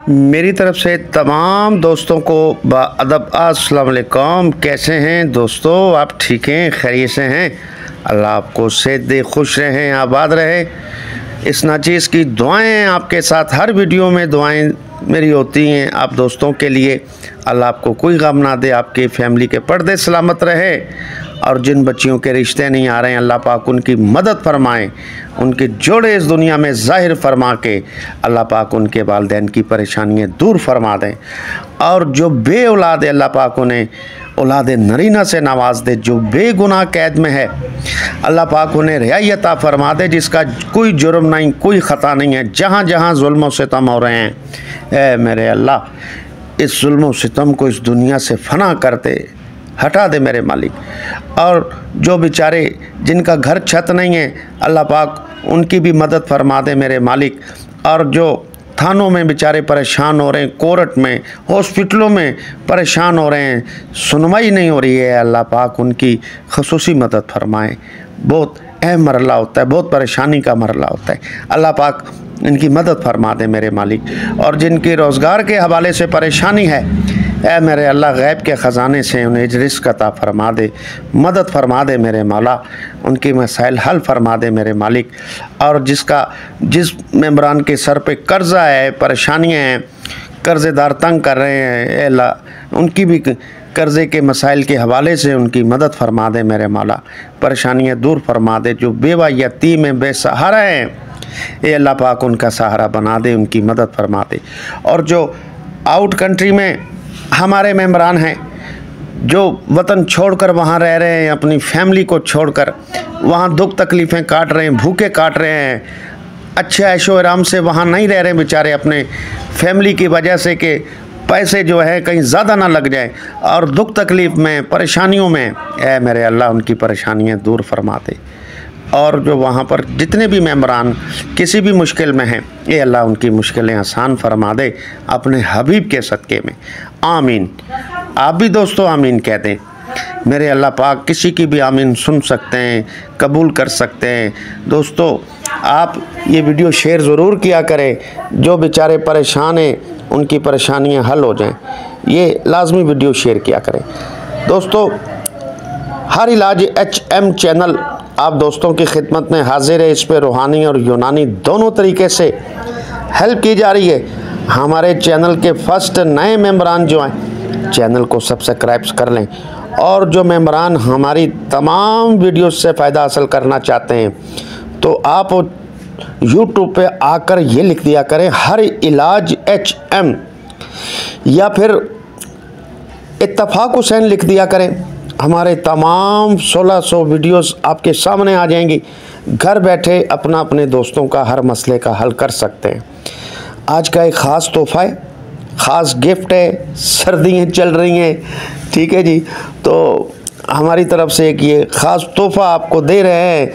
मेरी तरफ से तमाम दोस्तों को बाअदब अस्सलाम वालेकुम। कैसे हैं दोस्तों? आप ठीक हैं, खैरियत से हैं? अल्लाह आपको सेहत दे, खुश रहें, आबाद रहे। इस नाचीज़ की दुआएं आपके साथ, हर वीडियो में दुआएं मेरी होती हैं आप दोस्तों के लिए। अल्लाह आपको कोई गम ना दे, आपकी फैमिली के पर्दे सलामत रहे। और जिन बच्चियों के रिश्ते नहीं आ रहे हैं, अल्लाह पाक उनकी मदद फरमाएं, उनके जोड़े इस दुनिया में ज़ाहिर फरमा के अल्लाह पाक उनके वालिदैन की परेशानियां दूर फरमा दें। और जो बे औलाद है, अल्लाह पाक उन्हें औलाद नरीना से नवाज दे। जो बेगुनाह कैद में है, अल्लाह पाक उन्हें रिहाई अता फरमा दे, जिसका कोई जुर्म नहीं, कोई ख़ता नहीं है। जहाँ जहाँ जुल्म व सितम हो रहे हैं, ए मेरे अल्लाह, इस जुल्म व सितम को इस दुनिया से फना करते हटा दे मेरे मालिक। और जो बेचारे जिनका घर छत नहीं है, अल्लाह पाक उनकी भी मदद फरमा दे मेरे मालिक। और जो थानों में बेचारे परेशान हो रहे हैं, कोर्ट में, हॉस्पिटलों में परेशान हो रहे हैं, सुनवाई नहीं हो रही है, अल्लाह पाक उनकी खसूसी मदद फरमाए। बहुत अहम मरला होता है, बहुत परेशानी का मरला होता है, अल्लाह पाक इनकी मदद फरमा दे मेरे मालिक। और जिनकी रोज़गार के हवाले से परेशानी है, ऐ मेरे अल्लाह, गैब के ख़जाने से उन्हें रिज़्क़ अता फरमा दे, मदद फरमा दे मेरे मौला, उनकी मसाइल हल फरमा दे मेरे मालिक। और जिस मेंबरान के सर पे कर्ज़ा है, परेशानियाँ हैं, कर्ज़ेदार तंग कर रहे हैं, ऐ अल्लाह उनकी भी कर्ज़े के मसाइल के हवाले से उनकी मदद फरमा दे मेरे मौला, परेशानियाँ दूर फरमा दे। जो बेवा यतीम हैं, बेसहारा हैं, ए अल्लाह पाक उनका सहारा बना दे, उनकी मदद फरमा दे। और जो आउट कंट्री में हमारे मेंबरान हैं, जो वतन छोड़कर वहाँ रह रहे हैं, अपनी फैमिली को छोड़कर वहाँ दुख तकलीफ़ें काट रहे हैं, भूखे काट रहे हैं, अच्छे ऐशो आराम से वहाँ नहीं रह रहे बेचारे, अपने फैमिली की वजह से कि पैसे जो है कहीं ज़्यादा ना लग जाए, और दुख तकलीफ़ में, परेशानियों में, ऐ मेरे अल्लाह उनकी परेशानियाँ दूर फरमा दे। और जो वहाँ पर जितने भी मेंबरान किसी भी मुश्किल में हैं, ये अल्लाह उनकी मुश्किलें आसान फरमा दे अपने हबीब के सदक़े में, आमीन। आप भी दोस्तों आमीन कह दें मेरे अल्लाह पाक। किसी की भी आमीन सुन सकते हैं, कबूल कर सकते हैं। दोस्तों आप ये वीडियो शेयर ज़रूर किया करें, जो बेचारे परेशान हैं उनकी परेशानियां हल हो जाएं, ये लाजमी वीडियो शेयर किया करें। दोस्तों हर इलाज HM चैनल आप दोस्तों की खिदमत में हाजिर है। इस पर रूहानी और यूनानी दोनों तरीके से हेल्प की जा रही है। हमारे चैनल के फर्स्ट नए मेंबरान जो हैं, चैनल को सब्सक्राइब कर लें। और जो मेंबरान हमारी तमाम वीडियोस से फ़ायदा हासिल करना चाहते हैं, तो आप YouTube पे आकर ये लिख दिया करें, हर इलाज HM, या फिर इत्तफाक हुसैन लिख दिया करें। हमारे तमाम 1600 वीडियोस आपके सामने आ जाएंगी। घर बैठे अपना अपने दोस्तों का हर मसले का हल कर सकते हैं। आज का एक ख़ास तोहफ़ा है, ख़ास गिफ्ट है, सर्दियाँ चल रही हैं, ठीक है जी, तो हमारी तरफ से एक ये ख़ास तोहफ़ा आपको दे रहे हैं।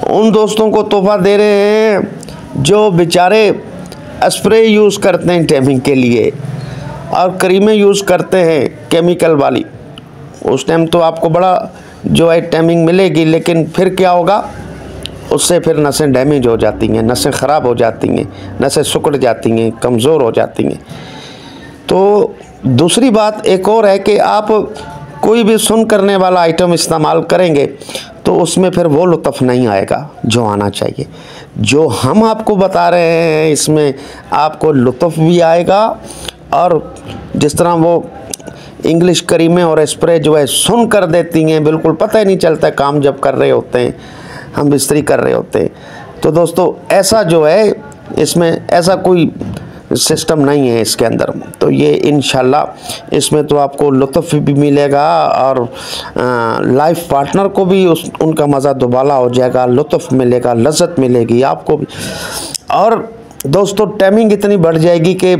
उन दोस्तों को तोहफ़ा दे रहे हैं जो बेचारे स्प्रे यूज़ करते हैं टैमिंग के लिए, और क्रीमें यूज़ करते हैं केमिकल वाली। उस टाइम तो आपको बड़ा जो है टैमिंग मिलेगी, लेकिन फिर क्या होगा, उससे फिर नसें डैमेज हो जाती हैं, नसें ख़राब हो जाती हैं, नसें सिकुड़ जाती हैं, कमज़ोर हो जाती हैं। तो दूसरी बात एक और है कि आप कोई भी सुन करने वाला आइटम इस्तेमाल करेंगे तो उसमें फिर वो लुत्फ़ नहीं आएगा जो आना चाहिए। जो हम आपको बता रहे हैं, इसमें आपको लुत्फ़ भी आएगा। और जिस तरह वो इंग्लिश करीमें और स्प्रे जो है सुन कर देती हैं, बिल्कुल पता ही नहीं चलता काम जब कर रहे होते हैं, हम बिस्तरी कर रहे होते हैं। तो दोस्तों ऐसा जो है, इसमें ऐसा कोई सिस्टम नहीं है इसके अंदर। तो ये इंशाल्लाह इसमें तो आपको लुत्फ़ भी मिलेगा, और लाइफ पार्टनर को भी उनका मज़ा दुबाला हो जाएगा, लुत्फ़ मिलेगा, लज़्ज़त मिलेगी आपको भी। और दोस्तों टाइमिंग इतनी बढ़ जाएगी कि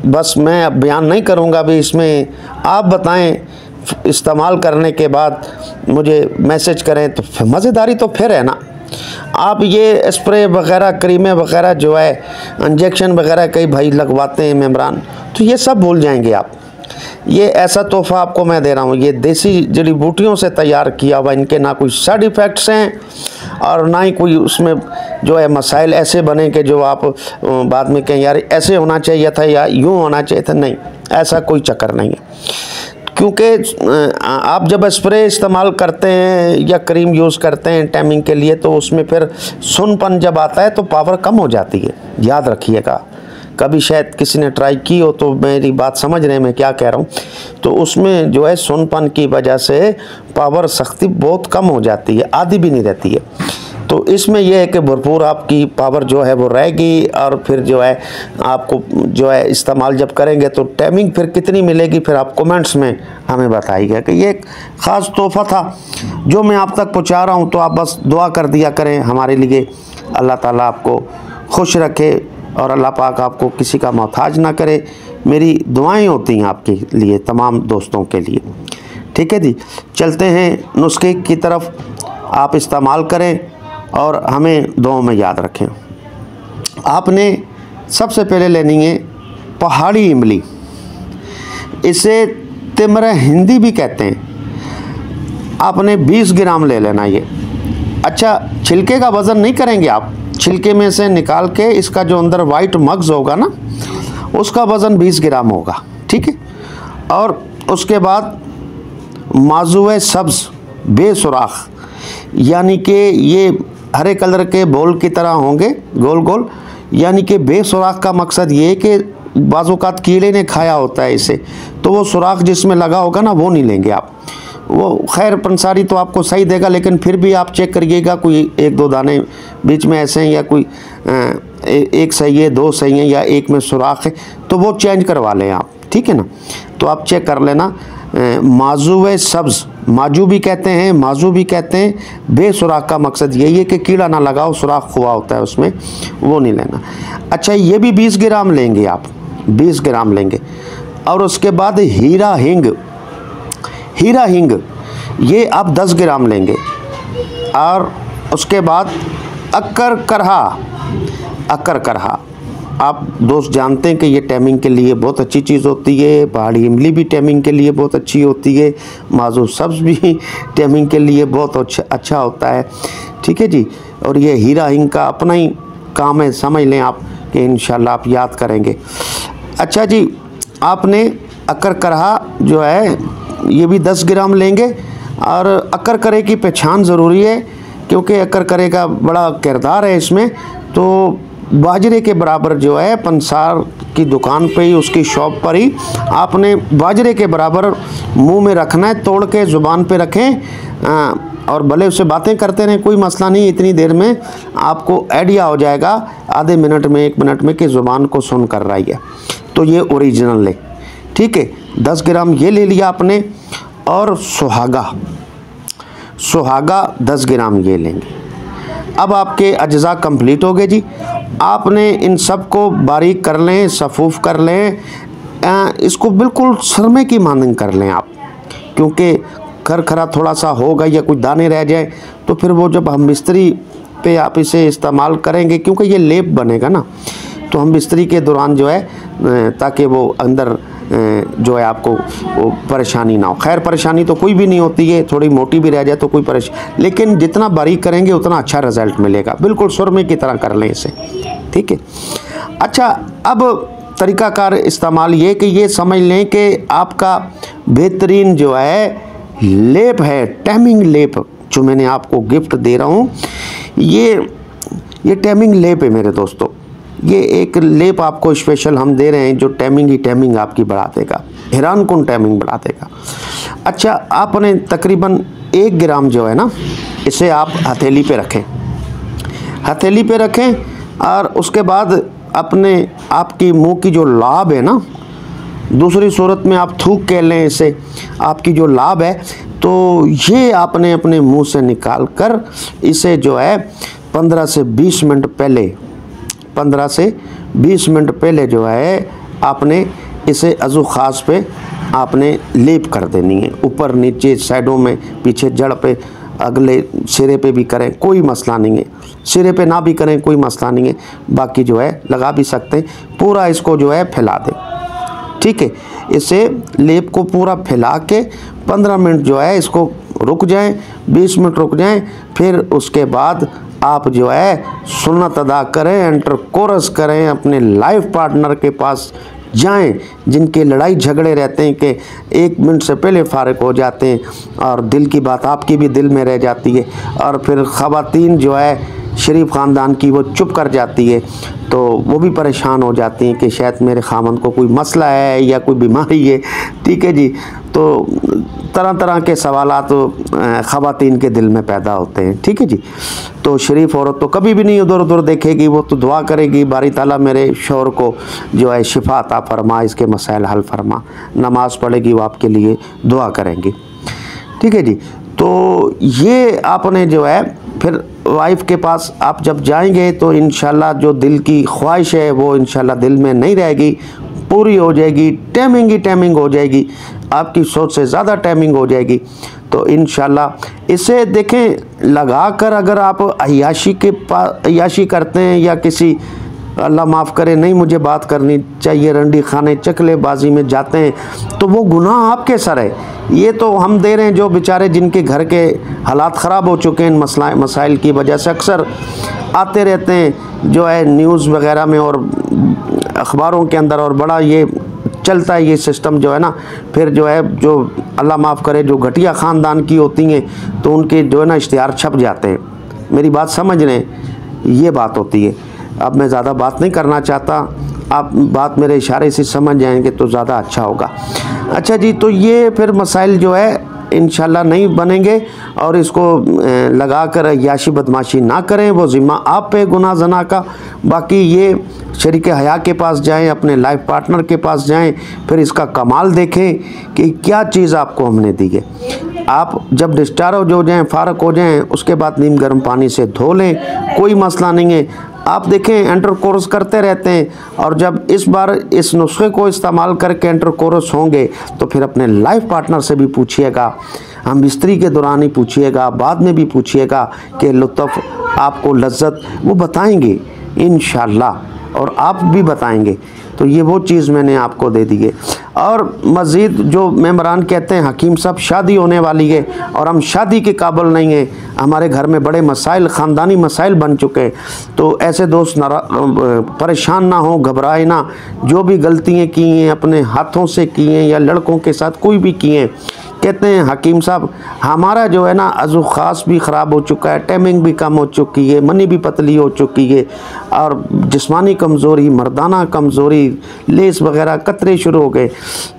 बस मैं अब बयान नहीं करूँगा अभी। इसमें आप बताएं, इस्तेमाल करने के बाद मुझे मैसेज करें, तो मज़ेदारी तो फिर है ना। आप ये स्प्रे वगैरह, क्रीमें वगैरह जो है, इंजेक्शन वगैरह कई भाई लगवाते हैं मेंबरान, तो ये सब भूल जाएंगे आप। ये ऐसा तोहफा आपको मैं दे रहा हूँ। ये देसी जड़ी बूटियों से तैयार किया हुआ, इनके ना कोई साइड इफ़ेक्ट्स हैं और ना ही कोई उसमें जो है मसाइल ऐसे बने कि जो आप बाद में कहें यार ऐसे होना चाहिए था या यूँ होना चाहिए था। नहीं, ऐसा कोई चक्कर नहीं है। क्योंकि आप जब स्प्रे इस्तेमाल करते हैं या क्रीम यूज़ करते हैं टैमिंग के लिए, तो उसमें फिर सुनपन जब आता है तो पावर कम हो जाती है। याद रखिएगा, कभी शायद किसी ने ट्राई की हो तो मेरी बात समझ रहे हैं मैं क्या कह रहा हूँ। तो उसमें जो है सुनपन की वजह से पावर सख्ती बहुत कम हो जाती है, आधी भी नहीं रहती है। तो इसमें यह है कि भरपूर आपकी पावर जो है वो रहेगी और फिर जो है आपको जो है इस्तेमाल जब करेंगे तो टाइमिंग फिर कितनी मिलेगी फिर आप कमेंट्स में हमें बताइएगा। कि ये एक ख़ास तोहफ़ा था जो मैं आप तक पहुंचा रहा हूं, तो आप बस दुआ कर दिया करें हमारे लिए। अल्लाह ताला आपको खुश रखे और अल्लाह पाक आपको किसी का मोहताज ना करे। मेरी दुआएं होती हैं आपके लिए, तमाम दोस्तों के लिए। ठीक है जी, चलते हैं नुस्खे की तरफ। आप इस्तेमाल करें और हमें दुआओं में याद रखें। आपने सबसे पहले लेनी है पहाड़ी इमली, इसे तिमरा हिंदी भी कहते हैं। आपने 20 ग्राम ले लेना ये। अच्छा, छिलके का वज़न नहीं करेंगे आप, छिलके में से निकाल के इसका जो अंदर वाइट मग्ज़ होगा ना, उसका वज़न 20 ग्राम होगा। ठीक है। और उसके बाद माजुए सब्ज़ बेसुराख, यानी कि ये हरे कलर के बॉल की तरह होंगे गोल गोल, यानी कि बेसुराख का मकसद ये है कि बाज़-औक़ात कीड़े ने खाया होता है इसे, तो वो सुराख जिसमें लगा होगा ना वो नहीं लेंगे आप। वो खैर पंसारी तो आपको सही देगा, लेकिन फिर भी आप चेक करिएगा कोई 1-2 दाने बीच में ऐसे हैं या कोई एक सही है, 2 सही हैं या एक में सुराख है, तो वो चेंज करवा लें आप। ठीक है ना। तो आप चेक कर लेना। माजुए सब्ज़, माजू भी कहते हैं, माजू भी कहते हैं। बेसुराख का मकसद यही है कि कीड़ा ना लगाओ, सुराख हुआ होता है उसमें, वो नहीं लेना। अच्छा, ये भी 20 ग्राम लेंगे आप, 20 ग्राम लेंगे। और उसके बाद हीरा हींग, हीरा हींग ये आप 10 ग्राम लेंगे। और उसके बाद अक्कर करहा, अक्कर करहा आप दोस्त जानते हैं कि ये टैमिंग के लिए बहुत अच्छी चीज़ होती है। पहाड़ी इमली भी टैमिंग के लिए बहुत अच्छी होती है। माजू सब्ज़ भी टैमिंग के लिए बहुत अच्छा होता है। ठीक है जी। और ये हीरा हींग का अपना ही काम है, समझ लें आप कि इंशाल्लाह आप याद करेंगे। अच्छा जी, आपने अक्कर करहा जो है ये भी 10 ग्राम लेंगे। और अक्कर करे की पहचान ज़रूरी है, क्योंकि अक्कर करे का बड़ा किरदार है इसमें। तो बाजरे के बराबर जो है पंसार की दुकान पे ही, उसकी शॉप पर ही आपने बाजरे के बराबर मुंह में रखना है, तोड़ के ज़ुबान पे रखें और भले उससे बातें करते रहें, कोई मसला नहीं। इतनी देर में आपको आइडिया हो जाएगा, आधे मिनट में 1 मिनट में, कि ज़ुबान को सुन कर रही है। तो ये ओरिजिनल ले। ठीक है, 10 ग्राम ये ले लिया आपने। और सुहागा, सुहागा 10 ग्राम ये लेंगे। अब आपके अज्जा कंप्लीट हो गए जी। आपने इन सब को बारीक कर लें, सफ़ूफ़ कर लें, इसको बिल्कुल सरमे की मानंद कर लें आप, क्योंकि खरखरा थोड़ा सा होगा या कुछ दाने रह जाए तो फिर वो जब हम बिस्तरी पे आप इसे इस्तेमाल करेंगे, क्योंकि ये लेप बनेगा ना, तो हम बिस्तरी के दौरान जो है ताकि वो अंदर जो है आपको वो परेशानी ना हो। खैर परेशानी तो कोई भी नहीं होती है, थोड़ी मोटी भी रह जाए तो कोई परेशानी, लेकिन जितना बारीक करेंगे उतना अच्छा रिज़ल्ट मिलेगा। बिल्कुल सुरमे की तरह कर लें इसे। ठीक है। अच्छा, अब तरीक़ाकार इस्तेमाल ये कि ये समझ लें कि आपका बेहतरीन जो है लेप है, टैमिंग लेप, जो मैंने आपको गिफ्ट दे रहा हूँ, ये टैमिंग लेप है मेरे दोस्तों। ये एक लेप आपको स्पेशल हम दे रहे हैं जो टैमिंग ही टैमिंग आपकी बढ़ा देगा, हैरानकुन टैमिंग बढ़ा देगा। अच्छा, आपने तकरीबन 1 ग्राम जो है ना, इसे आप हथेली पे रखें, हथेली पे रखें। और उसके बाद अपने आपकी मुंह की जो लाब है ना, दूसरी सूरत में आप थूक कह लें इसे, आपकी जो लाब है, तो ये आपने अपने मुंह से निकाल कर इसे जो है 15 से 20 मिनट पहले, 15 से 20 मिनट पहले जो है आपने इसे अज़ू ख़ास पे आपने लेप कर देनी है। ऊपर नीचे साइडों में, पीछे जड़ पे, अगले सिरे पे भी करें कोई मसला नहीं है, सिरे पे ना भी करें कोई मसला नहीं है, बाकी जो है लगा भी सकते हैं। पूरा इसको जो है फैला दें। ठीक है। इसे लेप को पूरा फैला के 15 मिनट जो है इसको रुक जाएं, 20 मिनट रुक जाएं, फिर उसके बाद आप जो है सुन्नत अदा करें, एंटर कोरस करें, अपने लाइफ पार्टनर के पास जाएं जिनके लड़ाई झगड़े रहते हैं कि 1 मिनट से पहले फारिग हो जाते हैं और दिल की बात आपकी भी दिल में रह जाती है, और फिर ख़वातीन जो है शरीफ ख़ानदान की वो चुप कर जाती है, तो वो भी परेशान हो जाती हैं कि शायद मेरे खामन को कोई मसला है या कोई बीमारी है, ठीक है जी। तो तरह तरह के सवालात ख़वातीन के दिल में पैदा होते हैं, ठीक है जी। तो शरीफ औरत तो कभी भी नहीं उधर उधर देखेगी, वो तो दुआ करेगी बारी ताला मेरे शौहर को जो है शिफा अता फरमा, इसके मसाइल हल फरमा, नमाज़ पढ़ेगी वो आपके लिए दुआ करेंगी, ठीक है जी। तो ये आपने जो है फिर वाइफ के पास आप जब जाएंगे तो इंशाल्लाह जो दिल की ख्वाहिश है वो इंशाल्लाह दिल में नहीं रहेगी, पूरी हो जाएगी, टाइमिंग हो जाएगी, आपकी सोच से ज़्यादा टाइमिंग हो जाएगी। तो इंशाल्लाह इसे देखें लगा कर, अगर आप अय्याशी करते हैं या किसी अल्लाह माफ़ करे नहीं मुझे बात करनी चाहिए रंडी खाने चकलेबाजी में जाते हैं तो वो गुनाह आपके सर है। ये तो हम दे रहे हैं जो बेचारे जिनके घर के हालात ख़राब हो चुके हैं मसाइल की वजह से, अक्सर आते रहते हैं जो है न्यूज़ वगैरह में और अखबारों के अंदर, और बड़ा ये चलता है ये सिस्टम जो है ना। फिर जो है जो अल्लाह माफ़ करे जो घटिया ख़ानदान की होती हैं तो उनके जो है ना इश्तिहार छप जाते हैं। मेरी बात समझ रहे हैं, ये बात होती है। अब मैं ज़्यादा बात नहीं करना चाहता, आप बात मेरे इशारे से समझ जाएंगे तो ज़्यादा अच्छा होगा। अच्छा जी, तो ये फिर मसाइल जो है इंशाल्लाह नहीं बनेंगे, और इसको लगा कर याशी बदमाशी ना करें, वो ज़िम्मा आप पे गुनाह ज़ना का। बाकी ये शरीक हया के पास जाएं, अपने लाइफ पार्टनर के पास जाएं, फिर इसका कमाल देखें कि क्या चीज़ आपको हमने दी है। आप जब डिस्चार्ज हो जाएं, फ़ारग हो जाएं, उसके बाद नीम गर्म पानी से धो लें, कोई मसला नहीं है। आप देखें इंटरकोर्स करते रहते हैं, और जब इस बार इस नुस्खे को इस्तेमाल करके इंटरकोर्स होंगे तो फिर अपने लाइफ पार्टनर से भी पूछिएगा, हम मिस्त्री के दौरान ही पूछिएगा, बाद में भी पूछिएगा कि लुत्फ़ आपको लज्जत वो बताएंगे इंशाल्लाह, और आप भी बताएंगे। तो ये वो चीज़ मैंने आपको दे दी है। और मज़ीद जो मेम्बरान कहते हैं हकीम साहब शादी होने वाली है और हम शादी के काबिल नहीं हैं, हमारे घर में बड़े मसाइल ख़ानदानी मसाइल बन चुके हैं, तो ऐसे दोस्त परेशान ना हो, घबराए ना। जो भी गलतियाँ की हैं अपने हाथों से की हैं या लड़कों के साथ कोई भी की हैं, कहते हैं हकीम साहब हमारा जो है ना अज़ु ख़ास भी ख़राब हो चुका है, टाइमिंग भी कम हो चुकी है, मनी भी पतली हो चुकी है, और जिस्मानी कमज़ोरी, मर्दाना कमज़ोरी, लेस वगैरह कतरे शुरू हो गए।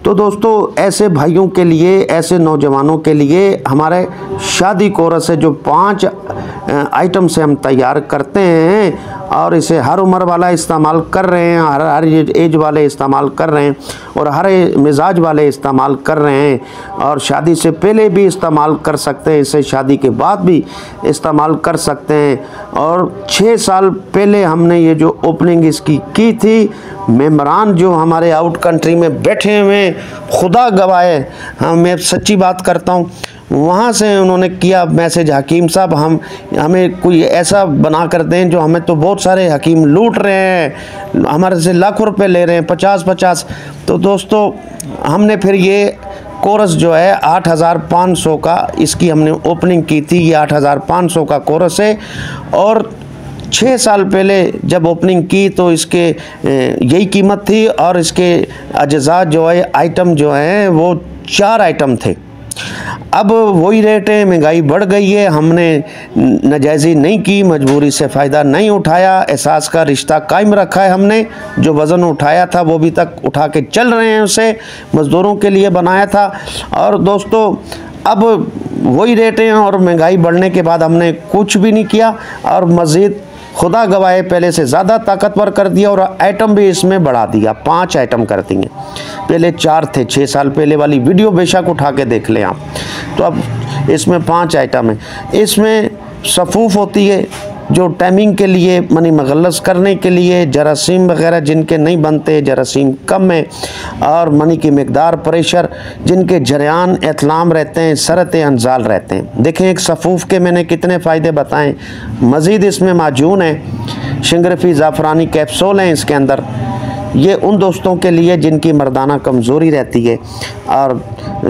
तो दोस्तों ऐसे भाइयों के लिए, ऐसे नौजवानों के लिए हमारे शादी कोरस है जो 5 आइटम से हम तैयार करते हैं, और इसे हर उम्र वाला इस्तेमाल कर रहे हैं, हर एज वाले इस्तेमाल कर रहे हैं, और हर मिजाज वाले इस्तेमाल कर रहे हैं, और शादी से पहले भी इस्तेमाल कर सकते हैं, इसे शादी के बाद भी इस्तेमाल कर सकते हैं। और 6 साल पहले हमने ये जो ओपनिंग इसकी की थी, मेम्बरान जो हमारे आउट कंट्री में बैठे हुए खुदा गवाए, हाँ मैं सच्ची बात करता हूँ, वहाँ से उन्होंने किया मैसेज हकीम साहब हमें कोई ऐसा बना कर दें, जो हमें तो बहुत सारे हकीम लूट रहे हैं, हमारे से लाखों रुपए ले रहे हैं, 50-50। तो दोस्तों हमने फिर ये कोरस जो है 8500 का इसकी हमने ओपनिंग की थी। ये 8500 का कोरस है, और 6 साल पहले जब ओपनिंग की तो इसके यही कीमत थी, और इसके अज्जा जो है आइटम जो हैं वो 4 आइटम थे। अब वही रेट है, महंगाई बढ़ गई है, हमने नाजायज़ी नहीं की, मजबूरी से फ़ायदा नहीं उठाया, एहसास का रिश्ता कायम रखा है हमने। जो वज़न उठाया था वो भी तक उठा के चल रहे हैं, उसे मज़दूरों के लिए बनाया था। और दोस्तों अब वही रेट हैं, और महंगाई बढ़ने के बाद हमने कुछ भी नहीं किया, और मज़ीद खुदा गवाहे पहले से ज़्यादा ताकतवर कर दिया, और आइटम भी इसमें बढ़ा दिया, 5 आइटम कर दिए। पहले 4 थे, 6 साल पहले वाली वीडियो बेशक उठा के देख लें आप। तो अब इसमें 5 आइटम है। इसमें सफ़ूफ़ होती है जो टाइमिंग के लिए, मनी मगलस करने के लिए, जरासीम वगैरह जिनके नहीं बनते, जरासीम कम है, और मनी की मकदार, प्रेशर, जिनके जरियान एतलाम रहते हैं, सरत अंजाल रहते हैं। देखें एक सफ़ूफ़ के मैंने कितने फ़ायदे बताएं। मज़ीद इसमें माजून है, शिंगरफी ज़ाफ़रानी कैप्सूल हैं इसके अंदर, ये उन दोस्तों के लिए जिनकी मर्दाना कमज़ोरी रहती है और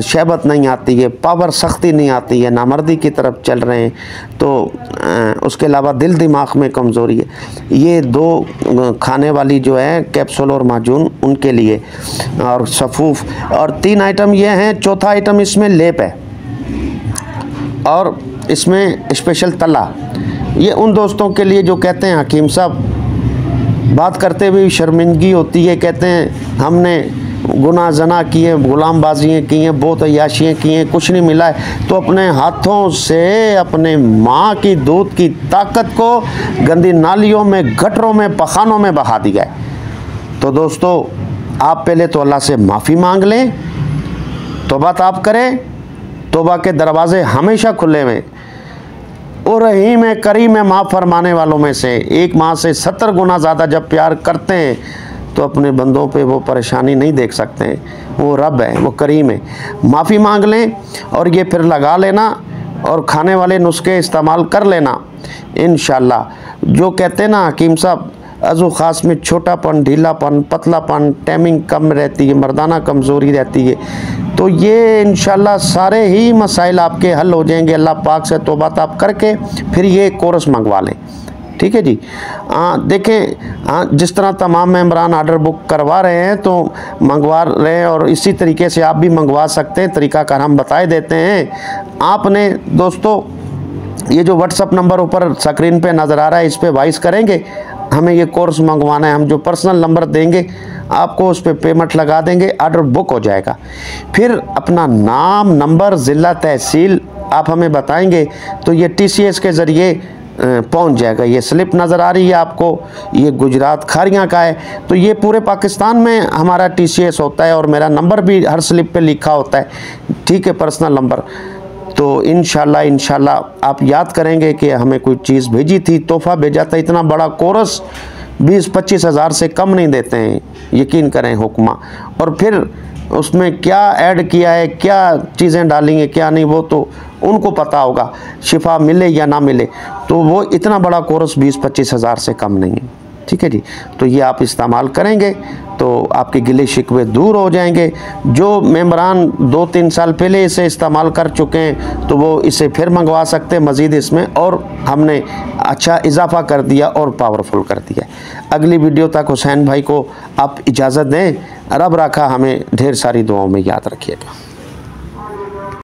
शहबत नहीं आती है, पावर सख्ती नहीं आती है, नामर्दी की तरफ चल रहे हैं, तो उसके अलावा दिल दिमाग में कमज़ोरी है। ये 2 खाने वाली जो है कैप्सूल और माजून उनके लिए, और सफ़ूफ़, और 3 आइटम ये हैं। चौथा आइटम इसमें लेप है और इसमें स्पेशल तला। ये उन दोस्तों के लिए जो कहते हैं हकीम साहब बात करते हुए शर्मिंदगी होती है, कहते हैं हमने गुनाह जना किए, गुलामबाजियाँ की हैं, बहुत अय्याशियाँ की हैं, कुछ नहीं मिला है, तो अपने हाथों से अपने माँ की दूध की ताकत को गंदी नालियों में, गटरों में, पखानों में बहा दिया है। तो दोस्तों आप पहले तो अल्लाह से माफ़ी मांग लें, तौबा ताब करें। तौबा के दरवाज़े हमेशा खुले हुए। और रहीम है, करीम है, माफ़ फरमाने वालों में से। एक माँ से 70 गुना ज़्यादा जब प्यार करते हैं तो अपने बंदों पे वो परेशानी नहीं देख सकते हैं। वो रब है, वो करीम है। माफ़ी मांग लें और ये फिर लगा लेना और खाने वाले नुस्खे इस्तेमाल कर लेना इंशाअल्लाह। जो कहते हैं ना हकीम साहब, अज़ू ख़ास में छोटापन, ढीलापन, पतलापन, टाइमिंग कम रहती है, मर्दाना कमज़ोरी रहती है, तो ये इंशाल्लाह सारे ही मसाइल आपके हल हो जाएंगे अल्लाह पाक से तौबा ताब करके। फिर ये कोर्स मंगवा लें, ठीक है जी। देखें, जिस तरह तमाम मेंबरान आर्डर बुक करवा रहे हैं तो मंगवा रहे हैं, और इसी तरीके से आप भी मंगवा सकते हैं। तरीक़ाकार हम बताए देते हैं। आपने दोस्तों ये जो व्हाट्सअप नंबर ऊपर स्क्रीन पे नज़र आ रहा है, इस पर वॉइस करेंगे, हमें ये कोर्स मंगवाना है, हम जो पर्सनल नंबर देंगे आपको उस पर पेमेंट लगा देंगे, ऑर्डर बुक हो जाएगा। फिर अपना नाम, नंबर, ज़िला, तहसील आप हमें बताएंगे तो ये TCS के ज़रिए पहुंच जाएगा। ये स्लिप नज़र आ रही है आपको, ये गुजरात खारियाँ का है, तो ये पूरे पाकिस्तान में हमारा TCS होता है, और मेरा नंबर भी हर स्लिप पे लिखा होता है, ठीक है, पर्सनल नंबर। तो इंशाल्लाह आप याद करेंगे कि हमें कोई चीज़ भेजी थी, तोहफ़ा भेजा था। इतना बड़ा कोर्स 20-25 हज़ार से कम नहीं देते हैं, यकीन करें हुक्मा। और फिर उसमें क्या ऐड किया है, क्या चीज़ें डाली हैं, क्या नहीं, वो तो उनको पता होगा, शिफा मिले या ना मिले। तो वो इतना बड़ा कोर्स 20-25 हज़ार से कम नहीं है, ठीक है जी। तो ये आप इस्तेमाल करेंगे तो आपके गिले शिकवे दूर हो जाएंगे। जो मेंबरान 2-3 साल पहले इसे इस्तेमाल कर चुके हैं तो वो इसे फिर मंगवा सकते हैं मज़ीद इसमें, और हमने अच्छा इजाफा कर दिया और पावरफुल कर दिया। अगली वीडियो तक हुसैन भाई को आप इजाज़त दें। रब रखा हमें ढेर सारी दुआओं में याद रखिएगा।